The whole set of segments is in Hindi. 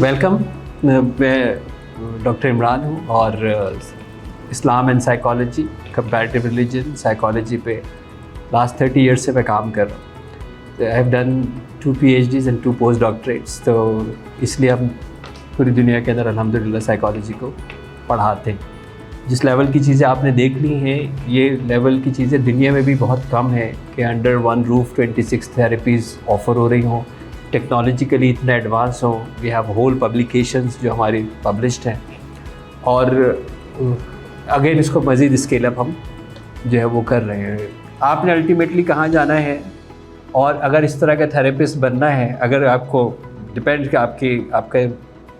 वेलकम। मैं डॉक्टर इमरान हूँ और इस्लाम and psychology, comparative religion, psychology पे लास्ट 30 ईयर्स से मैं काम कर रहा हूँ। I have done 2 PhDs and 2 post doctorates. तो इसलिए हम पूरी दुनिया के अंदर अल्हम्दुलिल्लाह साइकोलॉजी को पढ़ाते हैं। जिस लेवल की चीज़ें आपने देख ली हैं, ये लेवल की चीज़ें दुनिया में भी बहुत कम है कि under one roof 26 therapies offer हो रही हों, टेक्नोलॉजिकली इतना एडवांस हो। वी हैव होल पब्लिकेशंस जो हमारी पब्लिश्ड हैं और अगेन इसको मज़ीद स्केल अप हम जो है वो कर रहे हैं। आपने अल्टीमेटली कहाँ जाना है और अगर इस तरह का थेरेपिस्ट बनना है, अगर आपको डिपेंड कि आपके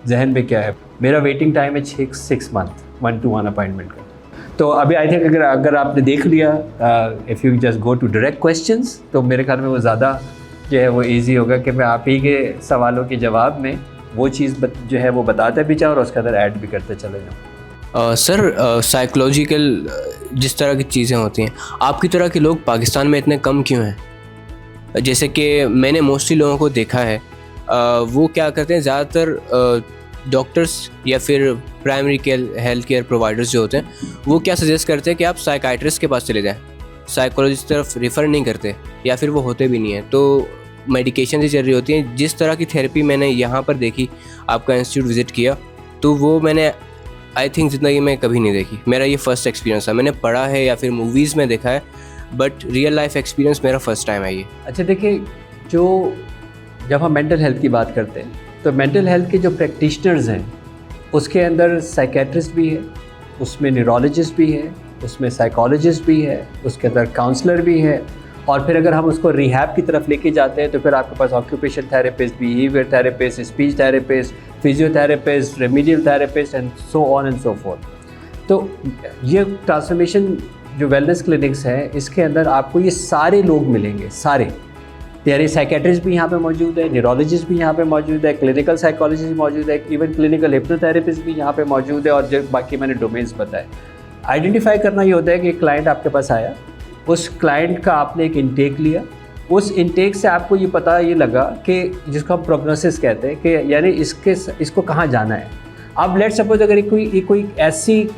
जहन में क्या है। मेरा वेटिंग टाइम है 6 मंथ 1-to-1 अपॉइंटमेंट का। तो अभी आई थिंक अगर आपने देख लिया, if you just go to direct questions, तो मेरे ख्याल में वो ज़्यादा जो है वो इजी होगा कि मैं आप ही के सवालों के जवाब में वो चीज़ जो है वो बताता भी जाऊँ और उसके अंदर ऐड भी करते चले जाऊँ। सर, साइकोलॉजिकल जिस तरह की चीज़ें होती हैं, आपकी तरह के लोग पाकिस्तान में इतने कम क्यों हैं? जैसे कि मैंने मोस्टली लोगों को देखा है, वो क्या करते हैं, ज़्यादातर डॉक्टर्स या फिर प्राइमरी हेल्थ केयर प्रोवाइडर्स जो होते हैं वो क्या सजेस्ट करते हैं कि आप साइकाइट्रिस्ट के पास चले जाएं, साइकोलॉजिस्ट की तरफ रेफ़र नहीं करते या फिर वो होते भी नहीं हैं। तो मेडिकेशन ही चल रही होती हैं। जिस तरह की थेरेपी मैंने यहाँ पर देखी, आपका इंस्टीट्यूट विज़िट किया, तो वो मैंने आई थिंक ज़िंदगी में कभी नहीं देखी। मेरा ये फ़र्स्ट एक्सपीरियंस था। मैंने पढ़ा है या फिर मूवीज़ में देखा है, बट रियल लाइफ एक्सपीरियंस मेरा फ़र्स्ट टाइम है ये। अच्छा देखिए, जब हम मेंटल हेल्थ की बात करते हैं तो मेंटल हेल्थ के जो प्रैक्टिशनर्स हैं उसके अंदर साइकेट्रिस्ट भी है, उसमें न्यूरोलॉजिस्ट भी है, उसमें साइकोलॉजिस्ट भी है, उसके अंदर काउंसलर भी है। और फिर अगर हम उसको रिहैब की तरफ लेके जाते हैं तो फिर आपके पास occupation therapist, behaviour therapist, speech therapist, physiotherapist, remedial therapist and so on and so forth. तो ये ट्रांसफॉर्मेशन जो वेलनेस क्लिनिक्स हैं, इसके अंदर आपको ये सारे लोग मिलेंगे, सारे। यानी साइकेट्रिस्ट भी यहाँ पे मौजूद है, न्यूरोलॉजिस्ट भी यहाँ पे मौजूद है, क्लिनिकल साइकोलॉजिस्ट भी मौजूद है, इवन क्लिनिकल हिप्नोथेरेपिस्ट भी यहाँ पे मौजूद है, और जो बाकी मैंने डोमेन्स बताए। आइडेंटिफाई करना ये होता है कि एक क्लाइंट आपके पास आया, उस क्लाइंट का आपने एक इंटेक लिया, उस इंटेक से आपको ये पता ये लगा कि जिसको हम प्रोग्नोसिस कहते हैं कि यानी इसको कहाँ जाना है। अब लेट्स सपोज अगर कोई ऐसी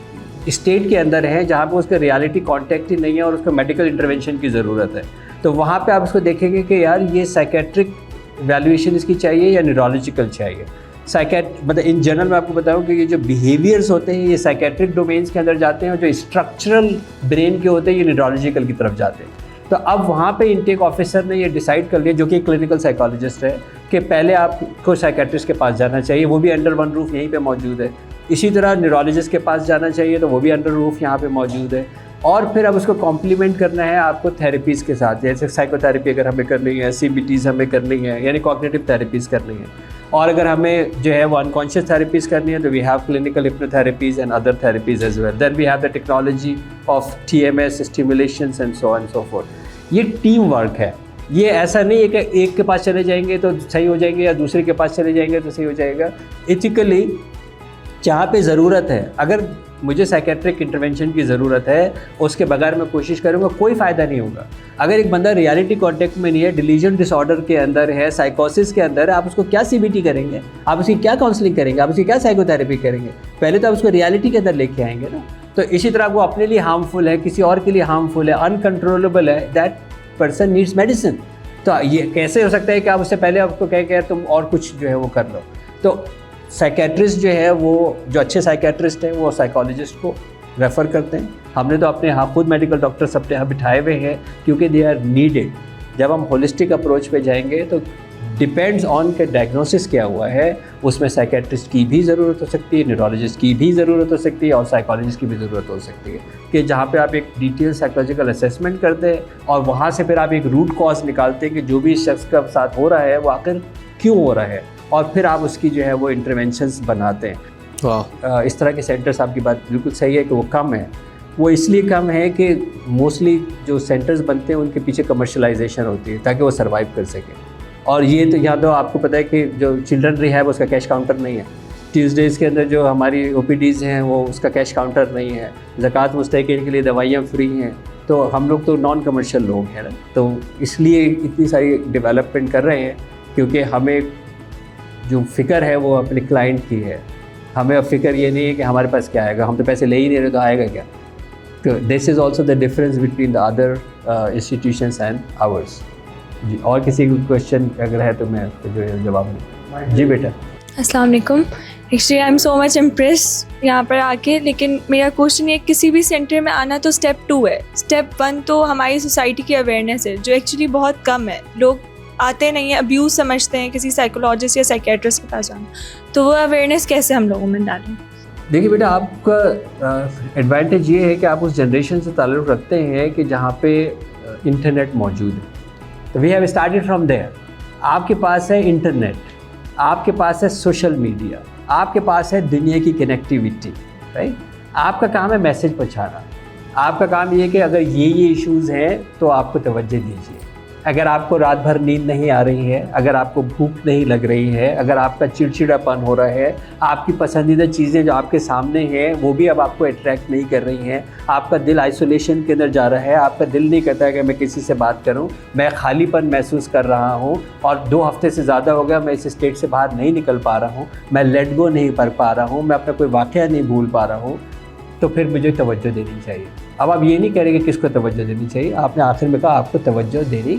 स्टेट के अंदर है जहाँ पे उसका रियलिटी कांटेक्ट ही नहीं है और उसको मेडिकल इंटरवेंशन की ज़रूरत है, तो वहाँ पे आप उसको देखेंगे कि यार ये साइकेट्रिक वैल्यूएशन इसकी चाहिए या न्यूरोलॉजिकल चाहिए। मतलब इन जनरल मैं आपको बताऊं कि ये जो बिहेवियर्स होते हैं ये साइकेट्रिक डोमेन्स के अंदर जाते हैं, और जो स्ट्रक्चरल ब्रेन के होते हैं ये न्यूरोलॉजिकल की तरफ जाते हैं। तो अब वहाँ पे इंटेक ऑफिसर ने ये डिसाइड कर लिया, जो कि क्लिनिकल साइकोलॉजिस्ट है, कि पहले आपको साइकेट्रिस्ट के पास जाना चाहिए, वो भी अंडर वन रूफ यहीं पे मौजूद है। इसी तरह न्यूरोलॉजिस्ट के पास जाना चाहिए, तो वो भी अंडर रूफ यहाँ पे मौजूद है। और फिर अब उसको कॉम्प्लीमेंट करना है आपको थेरेपीज़ के साथ, जैसे साइकोथेरेपी अगर हमें करनी है, CBTs हमें करनी है, यानी कॉग्निटिव थेरेपीज़ करनी है। और अगर हमें जो है वो अनकॉन्शियस थेरेपीज़ करनी है तो we have clinical hypnotherapies and other therapies as well. Then we have the technology of TMS, stimulations and so on so forth. ये टीम वर्क है। ये ऐसा नहीं है कि एक के पास चले जाएंगे तो सही हो जाएंगे या दूसरे के पास चले जाएंगे तो सही हो जाएगा। एथिकली जहाँ पे ज़रूरत है, अगर मुझे साइकेट्रिक इंटरवेंशन की ज़रूरत है, उसके बगैर मैं कोशिश करूँगा, कोई फ़ायदा नहीं होगा। अगर एक बंदा रियलिटी कॉन्टेक्ट में नहीं है, डिलीजन डिसऑर्डर के अंदर है, साइकोसिस के अंदर है, आप उसको क्या CBT करेंगे, आप उसकी क्या काउंसलिंग करेंगे, आप उसकी क्या साइकोथेरेपी करेंगे? पहले तो आप उसको रियलिटी के अंदर लेके आएंगे ना। तो इसी तरह वो अपने लिए हार्मफुल है, किसी और के लिए हार्मफुल है, अनकंट्रोलेबल है, दैट पर्सन नीड्स मेडिसिन। तो ये कैसे हो सकता है कि आप उससे पहले आपको कह के तुम और कुछ जो है वो कर लो? तो साइकेट्रिस्ट जो है वो, जो अच्छे साइकेट्रिस्ट हैं वो साइकोलॉजिस्ट को रेफ़र करते हैं। हमने तो अपने यहाँ खुद मेडिकल डॉक्टर्स अपने यहाँ बिठाए हुए हैं क्योंकि दे आर नीडेड। जब हम होलिस्टिक अप्रोच पे जाएंगे तो डिपेंड्स ऑन के डायग्नोसिस क्या हुआ है, उसमें साइकेट्रिस्ट की भी ज़रूरत हो सकती है, न्यूरोलॉजिस्ट की भी ज़रूरत हो सकती है और साइकोलॉजिस्ट की भी ज़रूरत हो सकती है, कि जहाँ पे आप एक डिटेल साइकोलॉजिकल असेसमेंट करते हैं और वहाँ से फिर आप एक रूट कॉज निकालते हैं कि जो भी इस शख्स के साथ हो रहा है वो आखिर क्यों हो रहा है, और फिर आप उसकी जो है वो इंटरवेंशंस बनाते हैं। इस तरह के सेंटर्स, आपकी बात बिल्कुल सही है कि वो कम है। वो इसलिए कम है कि मोस्टली जो सेंटर्स बनते हैं उनके पीछे कमर्शलाइजेशन होती है ताकि वो सर्वाइव कर सकें। और ये तो यहाँ तो आपको पता है कि जो चिल्ड्रन रिहैब उसका कैश काउंटर नहीं है, ट्यूसडेज़ के अंदर जो हमारी OPDs हैं वो उसका कैश काउंटर नहीं है, ज़कात मुस्तहिक़ीन के लिए दवाइयाँ फ्री हैं। तो हम लोग तो नॉन कमर्शियल लोग हैं ना, तो इसलिए इतनी सारी डेवलपमेंट कर रहे हैं क्योंकि हमें जो फ़िक्र है वो अपने क्लाइंट की है। हमें अब फ़िक्र ये नहीं है कि हमारे पास क्या आएगा, हम तो पैसे ले ही नहीं रहे तो आएगा क्या। तो this is also the difference between the other institutions and ours. जी, और किसी को क्वेश्चन अगर है तो मैं उसको जो है जवाब दूँ। जी बेटा। अस्सलाम वालेकुम। Actually I am so much impress यहाँ पर आके, लेकिन मेरा क्वेश्चन ये, किसी भी सेंटर में आना तो स्टेप 2 है। स्टेप 1 तो हमारी सोसाइटी की अवेयरनेस है, जो एक्चुअली बहुत कम है। लोग आते नहीं हैं, अब्यूज़ समझते हैं किसी साइकोलॉजिस्ट या साइकेट्रिस्ट के पास जाना। तो वो अवेयरनेस कैसे हम लोगों में डालें? देखिए बेटा, आपका एडवांटेज ये है कि आप उस जनरेशन से ताल्लुक़ रखते हैं कि जहाँ पे इंटरनेट मौजूद है। तो we have started from there. आपके पास है इंटरनेट, आपके पास है सोशल मीडिया, आपके पास है दुनिया की कनेक्टिविटी, राइट। आपका काम है मैसेज पहुँचाना। आपका काम ये है कि अगर ये इश्यूज़ हैं तो आपको तवज्जो दीजिए। अगर आपको रात भर नींद नहीं आ रही है, अगर आपको भूख नहीं लग रही है, अगर आपका चिड़चिड़ापन हो रहा है, आपकी पसंदीदा चीज़ें जो आपके सामने हैं वो भी अब आपको अट्रैक्ट नहीं कर रही हैं, आपका दिल आइसोलेशन के अंदर जा रहा है, आपका दिल नहीं करता है कि मैं किसी से बात करूं, मैं खालीपन महसूस कर रहा हूं और 2 हफ्ते से ज़्यादा हो गया मैं इस स्टेट से बाहर नहीं निकल पा रहा हूं, मैं लेट गो नहीं कर पा रहा हूं, मैं अपना कोई वाक़या नहीं भूल पा रहा हूं, तो फिर मुझे तवज्जो देनी चाहिए। अब आप ये नहीं करेंगे किसको तवज्जो देनी चाहिए, आपने आखिर में कहा आपको तवज्जो देनी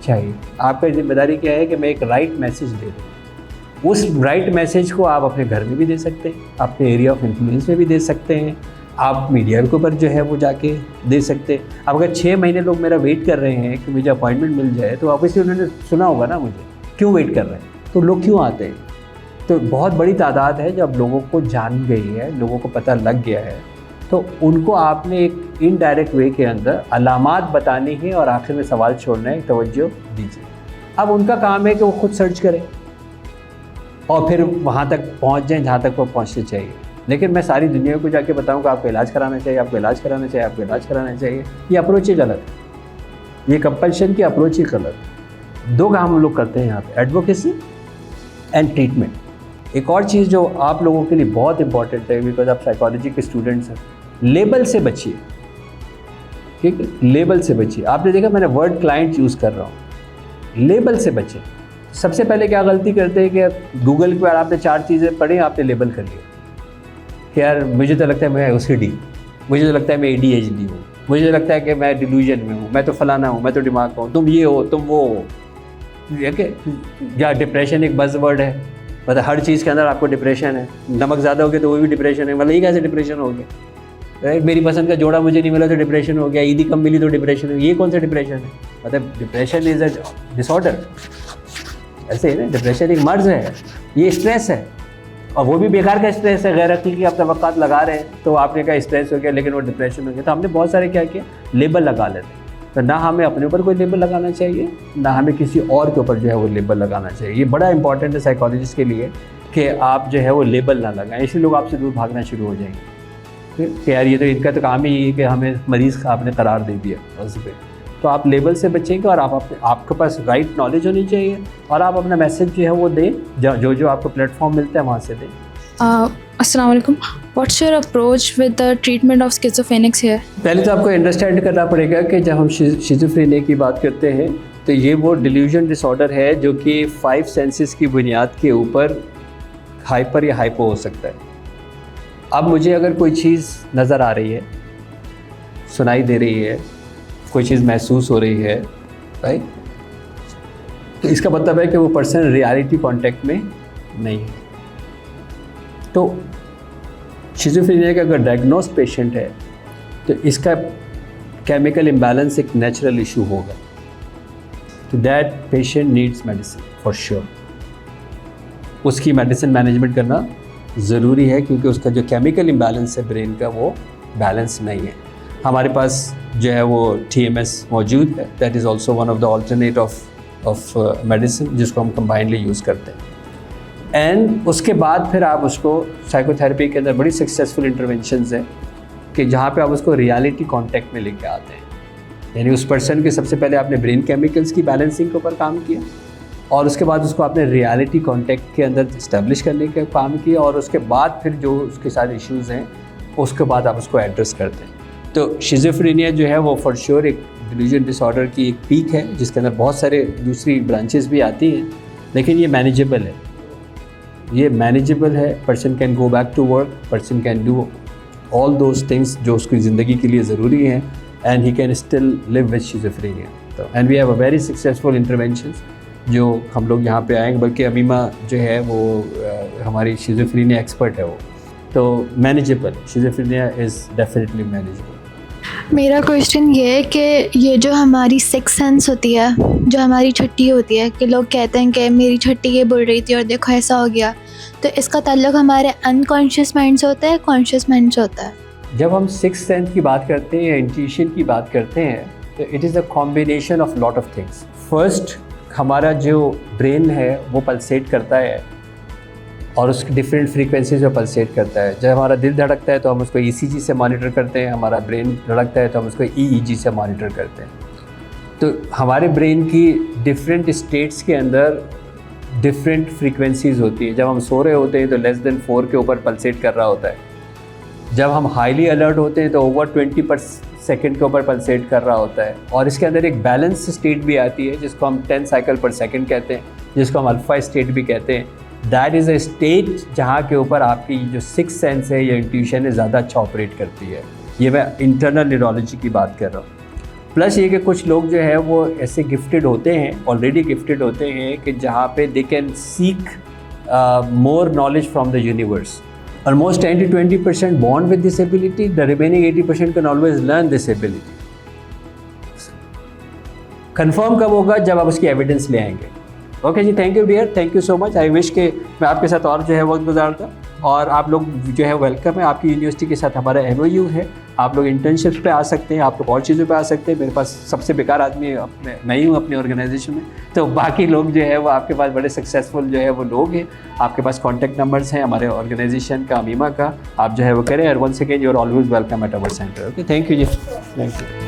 चाहिए। आपका जिम्मेदारी क्या है कि मैं एक राइट मैसेज दे दूँ। उस राइट मैसेज को आप अपने घर में भी दे सकते हैं, अपने एरिया ऑफ इन्फ्लुएंस में भी दे सकते हैं, आप मीडिया के ऊपर जो है वो जाके दे सकते हैं। अब अगर 6 महीने लोग मेरा वेट कर रहे हैं कि मुझे अपॉइंटमेंट मिल जाए, तो ऑब्वियसली उन्होंने सुना होगा ना मुझे क्यों वेट कर रहे हैं, तो लोग क्यों आते हैं। तो बहुत बड़ी तादाद है जब लोगों को जान गई है, लोगों को पता लग गया है, तो उनको आपने एक इनडायरेक्ट वे के अंदर अलामात बतानी है और आखिर में सवाल छोड़ना है, तवज्जो दीजिए। अब उनका काम है कि वो खुद सर्च करें और फिर वहाँ तक पहुँच जाएं जहाँ तक वो पहुँचने चाहिए। लेकिन मैं सारी दुनिया को जाके बताऊँ कि आपको इलाज कराना चाहिए, आपको इलाज कराना चाहिए, आपको इलाज कराना चाहिए, ये अप्रोच ही गलत है। ये कंपल्शन की अप्रोच ही गलत है। 2 काम हम लोग करते हैं यहाँ पर, एडवोकेसी एंड ट्रीटमेंट। एक और चीज़ जो आप लोगों के लिए बहुत इंपॉर्टेंट है, बिकॉज आप साइकोलॉजी के स्टूडेंट्स हैं, लेबल से बचिए, ठीक है, लेबल से बचिए। आपने देखा मैंने वर्ड क्लाइंट यूज़ कर रहा हूँ, लेबल से बचें। सबसे पहले क्या गलती करते हैं कि गूगल पर आपने 4 चीज़ें पढ़ी, आपने लेबल कर लिया कि यार मुझे तो लगता है मैं OCD, मुझे तो लगता है मैं ADHD हूँ, मुझे तो लगता है कि मैं डिल्यूजन में हूँ, मैं तो फलाना हूँ, मैं तो दिमाग का हूँ, तुम ये हो, तुम वो हो। या डिप्रेशन एक बज़ वर्ड है, मतलब हर चीज़ के अंदर आपको डिप्रेशन है। नमक ज़्यादा हो गया तो वो भी डिप्रेशन है, मतलब ये कैसे डिप्रेशन हो गया, राइट। मेरी पसंद का जोड़ा मुझे नहीं मिला तो डिप्रेशन हो गया, ईदी कम मिली तो डिप्रेशन है। ये कौन सा डिप्रेशन है, मतलब डिप्रेशन इज़ अ डिसऑर्डर, ऐसे है ना। डिप्रेशन एक मर्ज़ है, ये स्ट्रेस है, और वो भी बेकार का स्ट्रेस है, गैर हकीकी आप तवक्कात लगा रहे हैं, तो आपने कहा स्ट्रेस हो गया लेकिन वो डिप्रेशन हो गया। तो हमने बहुत सारे क्या किया, लेबल लगा लेते। तो ना हमें अपने ऊपर कोई लेबल लगाना चाहिए, ना हमें किसी और के ऊपर जो है वो लेबल लगाना चाहिए। ये बड़ा इंपॉर्टेंट है साइकोलॉजिस्ट के लिए कि आप जो है वो लेबल ना लगाएं, इसलिए लोग आपसे दूर भागना शुरू हो जाएंगे कि यार ये तो इनका तो काम ही है कि हमें मरीज़ का आपने करार दे दिया उस पर। तो आप लेबल से बचेंगे और आपके पास राइट नॉलेज होनी चाहिए और आप अपना मैसेज जो है वो दें, जो आपको प्लेटफॉर्म मिलता है वहाँ से दें। अस्सलाम वालेकुम। What's your approach with the treatment of schizophrenics here? पहले तो आपको अंडरस्टैंड करना पड़ेगा कि जब हम शिज़ोफ्रेनिया की बात करते हैं तो ये वो डिल्यूजन डिसऑर्डर है जो कि 5 सेंसेस की बुनियाद के ऊपर हाइपर या हाइपो हो सकता है। अब मुझे अगर कोई चीज़ नज़र आ रही है, सुनाई दे रही है, कोई चीज़ महसूस हो रही है, राइट, तो इसका मतलब है कि वो पर्सन रियलिटी कांटेक्ट में नहीं है। तो शिज़ोफ्रेनिया का अगर डायग्नोस्ड पेशेंट है तो इसका केमिकल इम्बैलेंस एक नेचुरल इशू होगा, तो that patient needs medicine for sure. उसकी मेडिसिन मैनेजमेंट करना ज़रूरी है क्योंकि उसका जो केमिकल इम्बैलेंस है ब्रेन का वो बैलेंस नहीं है। हमारे पास जो है वो TMS मौजूद है, that is also one of the alternate of medicine जिसको हम कंबाइनली यूज़ करते हैं। एंड उसके बाद फिर आप उसको साइकोथेरेपी के अंदर बड़ी सक्सेसफुल इंटरवेंशंस हैं कि जहाँ पे आप उसको रियलिटी कांटेक्ट में लेके आते हैं। यानी उस पर्सन के सबसे पहले आपने ब्रेन केमिकल्स की बैलेंसिंग के ऊपर काम किया और उसके बाद उसको आपने रियलिटी कांटेक्ट के अंदर इस्टेब्लिश करने का काम किया और उसके बाद फिर जो उसके साथ इश्यूज़ हैं उसके बाद आप उसको एड्रेस करते हैं। तो शिज़ोफ्रेनिया जो है वो फॉर श्योर एक डिल्यूजन डिसऑर्डर की एक पीक है जिसके अंदर बहुत सारे दूसरी ब्रांचेस भी आती हैं, लेकिन ये मैनेजेबल है। ये मैनेजेबल है, person can go back to work, person can do all those things जो उसकी ज़िंदगी के लिए ज़रूरी हैं, and he can still live with schizophrenia. तो and we have a very successful interventions जो हम लोग यहाँ पे आएंगे, बल्कि अमीमा जो है वो हमारी शिज़ोफ्रेनिया एक्सपर्ट है वो, तो manageable, schizophrenia is definitely manageable. मेरा क्वेश्चन ये है कि ये जो हमारी सिक्स सेंस होती है, जो हमारी छठी होती है, कि लोग कहते हैं कि मेरी छठी ये बोल रही थी और देखो ऐसा हो गया, तो इसका ताल्लुक हमारे अनकॉन्शियस माइंड से होता है, कॉन्शियस माइंड से होता है? जब हम सिक्स सेंस की बात करते हैं या इंट्यूशन की बात करते हैं तो it is a combination of lot of things. First, हमारा जो ब्रेन है वो पल्सेट करता है और उसकी डिफरेंट फ्रीक्वेंसीज में पल्सेट करता है। जब हमारा दिल धड़कता है तो हम उसको ECG से मॉनिटर करते हैं, हमारा ब्रेन धड़कता है तो हम उसको EEG से मॉनिटर करते हैं। तो हमारे ब्रेन की डिफरेंट स्टेट्स के अंदर डिफरेंट फ्रीक्वेंसीज होती है। जब हम सो रहे होते हैं तो लेस देन 4 के ऊपर पल्सेट कर रहा होता है। जब हम हाईली अलर्ट होते हैं तो ओवर 20 पर सेकेंड के ऊपर पल्सेट कर रहा होता है। और इसके अंदर एक बैलेंस स्टेट भी आती है जिसको हम 10 साइकिल पर सेकेंड कहते हैं, जिसको हम अल्फा स्टेट भी कहते हैं। दैट इज़ अ स्टेट जहाँ के ऊपर आपकी जो सिक्स सेंस है या इंट्यूशन है ज़्यादा अच्छा ऑपरेट करती है। ये मैं इंटरनल न्यूरोलॉजी की बात कर रहा हूँ। प्लस ये कि कुछ लोग जो है वो ऐसे गिफ्टेड होते हैं, ऑलरेडी गिफ्टेड होते हैं कि जहाँ पे they can seek more knowledge from the universe. Almost 10 to 20% born with this ability, the remaining 80% can always learn this ability. Confirm कब होगा? जब आप उसकी एविडेंस ले आएंगे। ओके जी, thank you dear, thank you so much. I wish के मैं आपके साथ और जो है वक्त गुजारता, और आप लोग जो है वेलकम है। आपकी यूनिवर्सिटी के साथ हमारा MOU है, आप लोग इंटर्नशिप्स पे आ सकते हैं, आप लोग और चीज़ों पे आ सकते हैं। मेरे पास सबसे बेकार आदमी मैं ही हूँ अपने ऑर्गेनाइजेशन में, तो बाकी लोग जो है वो आपके पास बड़े सक्सेसफुल जो है वो लोग हैं। आपके पास कॉन्टैक्ट नंबर्स हैं हमारे ऑर्गेनाइजेशन का, अमीमा का, आप जो है वो करें। और once again you are always welcome at our centre. Okay, thank you जी, थैंक यू।